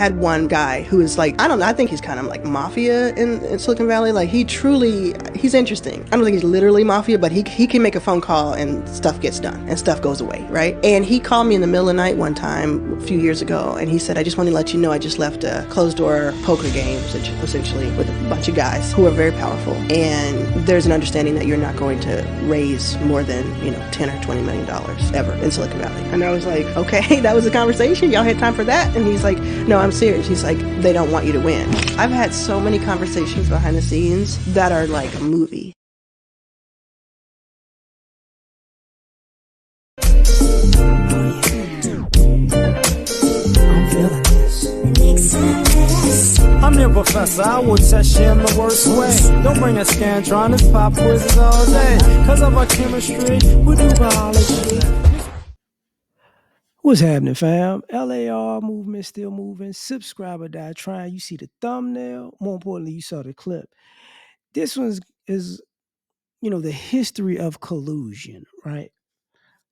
had one guy who is like, I don't know, I think he's kind of like mafia in Silicon Valley. Like he's interesting. I don't think he's literally mafia, but he can make a phone call and stuff gets done and stuff goes away, right? And he called me in the middle of the night one time a few years ago, and he said, I just want to let you know I just left a closed door poker game, essentially, with a bunch of guys who are very powerful. And there's an understanding that you're not going to raise more than, 10 or $20 million ever in Silicon Valley. And I was like, okay, that was a conversation. Y'all had time for that? And he's like, no, I'm serious. He's like, they don't want you to win. I've had so many conversations behind the scenes that are like a movie. I'm your professor, I will test you in the worst way. Don't bring a scantron, it's pop quizzes all day. Cause of our chemistry, we do biology. What's happening, fam? L.A.R. movement still moving. Subscriber die trying. You see the thumbnail. More importantly, you saw the clip. This one is the history of collusion, right?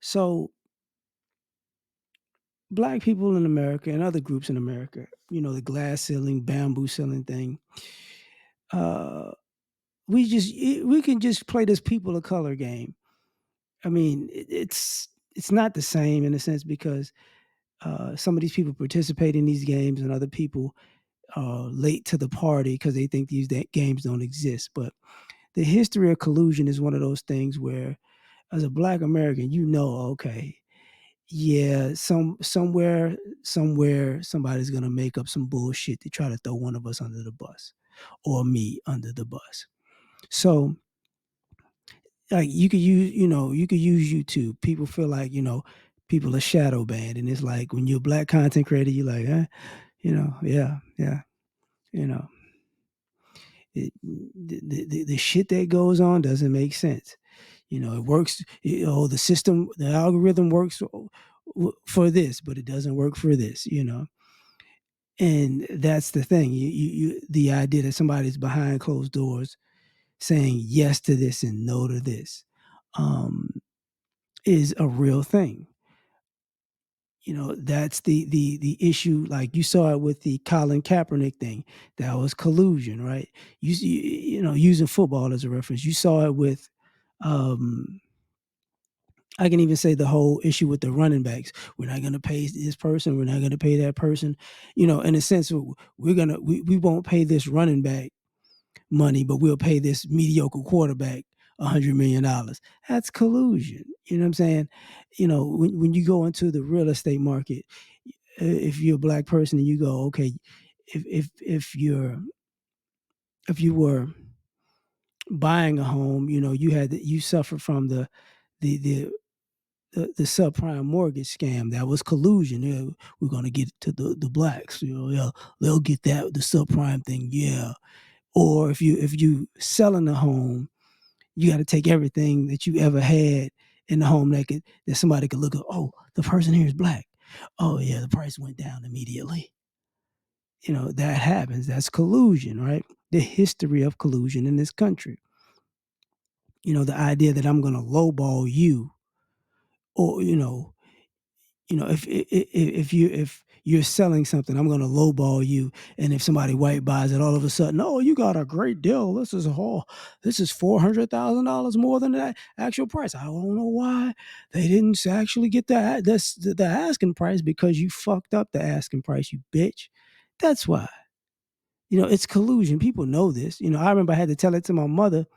So Black people in America and other groups in America, the glass ceiling, bamboo ceiling thing. We can just play this people of color game. I mean, it's not the same in a sense because some of these people participate in these games and other people are late to the party because they think these games don't exist. But the history of collusion is one of those things where, as a Black American, okay, yeah, somewhere somebody's gonna make up some bullshit to try to throw one of us under the bus or me under the bus. So like you could use YouTube. People feel like, people are shadow banned. And it's like when you're a Black content creator, you're like, yeah. You know, the shit that goes on doesn't make sense. It works, the system, the algorithm works for this, but it doesn't work for this, And that's the thing. The idea that somebody's behind closed doors saying yes to this and no to this is a real thing. That's the issue. Like you saw it with the Colin Kaepernick thing. That was collusion, right? Using football as a reference. You saw it with, I can even say the whole issue with the running backs. We're not going to pay this person. We're not going to pay that person. In a sense, we won't pay this running back money, but we'll pay this mediocre quarterback $100 million. That's collusion. You know what I'm saying? When you go into the real estate market, if you're a Black person and you go, okay, if you were buying a home, you suffer from the subprime mortgage scam. That was collusion. We're going to get to the Blacks. They'll get the subprime thing. Yeah. Or if you selling a home, you got to take everything that you ever had in the home that somebody could look at. Oh, the person here is Black. Oh yeah, the price went down immediately. That happens. That's collusion, right? The history of collusion in this country. The idea that I'm going to lowball you, or if you're selling something, I'm going to lowball you, and if somebody white buys it, all of a sudden, oh, you got a great deal. This is $400,000 more than the actual price. I don't know why they didn't actually get the asking price, because you fucked up the asking price, you bitch. That's why. It's collusion. People know this. I remember I had to tell it to my mother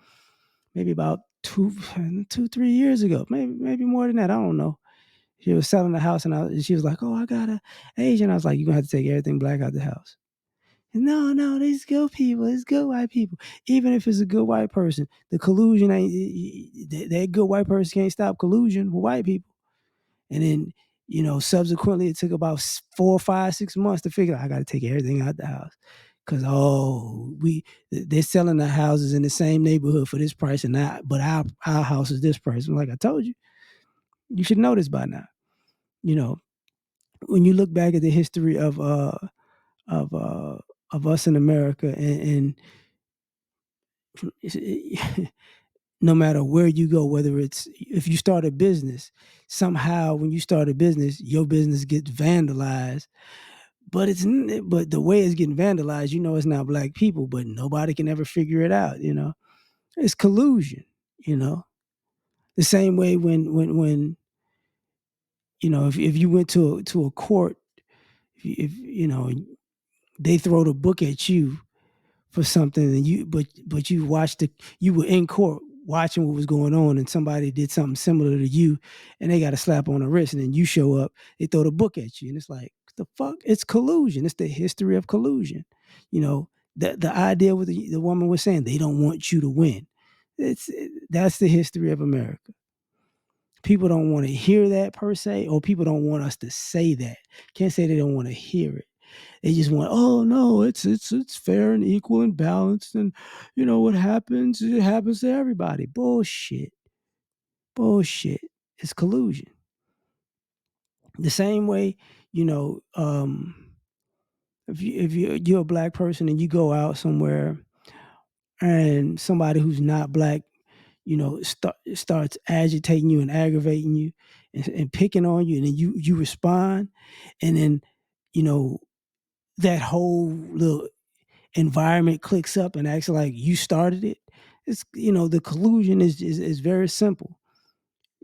maybe about 3 years ago, maybe more than that. I don't know. She was selling the house, and she was like, "Oh, I got an agent." I was like, "You're gonna have to take everything Black out the house." And, no, these good people, it's good white people. Even if it's a good white person, the collusion ain't. That good white person can't stop collusion with white people. And then, subsequently, it took about 4, 5, 6 months to figure out I got to take everything out the house, because they're selling the houses in the same neighborhood for this price, but our house is this price. I'm like, I told you, you should know this by now. When you look back at the history of us in America, and no matter where you go, whether it's if you start a business, somehow when you start a business, your business gets vandalized but but the way it's getting vandalized, it's not black people, but nobody can ever figure it out. It's collusion. You know, the same way when if you went to a court, if they throw the book at you for something, and you were in court watching what was going on, and somebody did something similar to you, and they got a slap on the wrist, and then you show up, they throw the book at you, and it's like, what the fuck? It's collusion. It's the history of collusion. The idea with the woman was saying, they don't want you to win. That's the history of America. People don't want to hear that per se, or people don't want us to say that. Can't say they don't want to hear it. They just want, oh no, it's fair and equal and balanced, and what happens, it happens to everybody. Bullshit. Bullshit. It's collusion. The same way, if you're a black person and you go out somewhere and somebody who's not black, starts agitating you and aggravating you and picking on you, and then you respond, and then you know that whole little environment clicks up and acts like you started it. It's the collusion is very simple.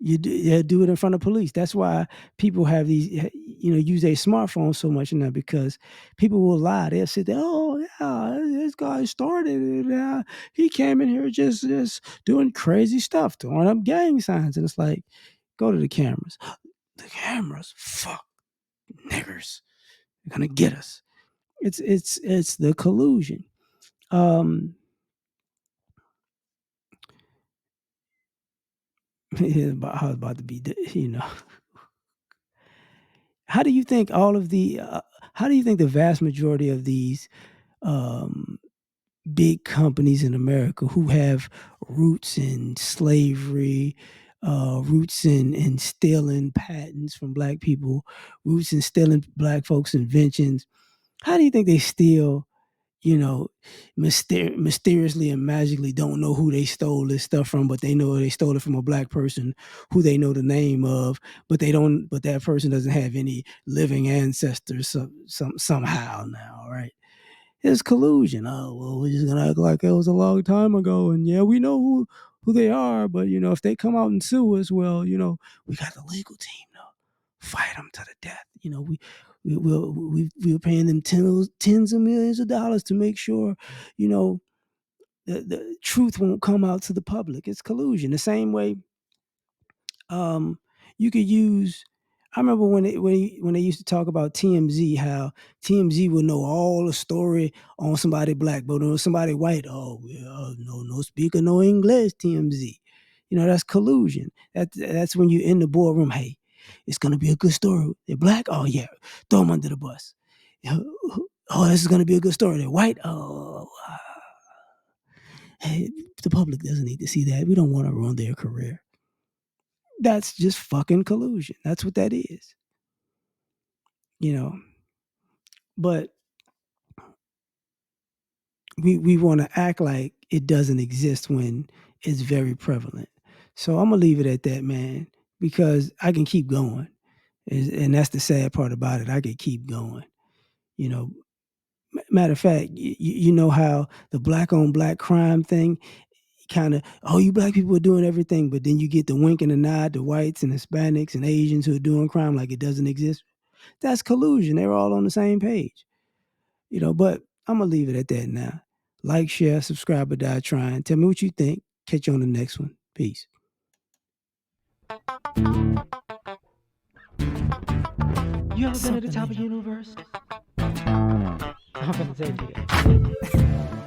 You do it in front of police. That's why people have these, use their smartphones so much now, because people will lie. They'll sit there, oh yeah, this guy started it. He came in here just doing crazy stuff, throwing up gang signs, and it's like, go to the cameras. The cameras, fuck, niggers, they're gonna get us. It's the collusion. Um, I was about to be, how do you think how do you think the vast majority of these um, big companies in America who have roots in slavery, roots in stealing patents from black people, roots in stealing black folks' inventions, how do you think they still, you know, mysteriously and magically don't know who they stole this stuff from, but they know they stole it from a black person who they know the name of, but they don't, but that person doesn't have any living ancestors somehow now, right? It's collusion. Oh, well, we're just gonna act like it was a long time ago, and yeah, we know who they are, but if they come out and sue us, well, we got the legal team now. Fight them to the death. We're paying them tens of millions of dollars to make sure, you know, the truth won't come out to the public. It's collusion. The same way, um, you could use. I remember when they used to talk about TMZ, how TMZ would know all the story on somebody black, but on somebody white, oh well, no speaker, no English. TMZ, that's collusion. That's when you're in the boardroom. Hey, it's gonna be a good story. They're black, oh yeah, throw them under the bus. Oh, this is gonna be a good story. They're white, oh. Hey, the public doesn't need to see that. We don't want to ruin their career. That's just fucking collusion. That's what that is. You know, but we want to act like it doesn't exist when it's very prevalent. So I'm gonna leave it at that, man, because I can keep going, and that's the sad part about it. I can keep going. You know, matter of fact, you know how the black on black crime thing kind of, oh, you black people are doing everything, but then you get the wink and the nod to whites and Hispanics and Asians who are doing crime like it doesn't exist. That's collusion. They're all on the same page. But I'm gonna leave it at that now. Like, share, subscribe, or die trying. Tell me what you think. Catch you on the next one. Peace. You ever been at the top of the universe? I'm gonna tell you that.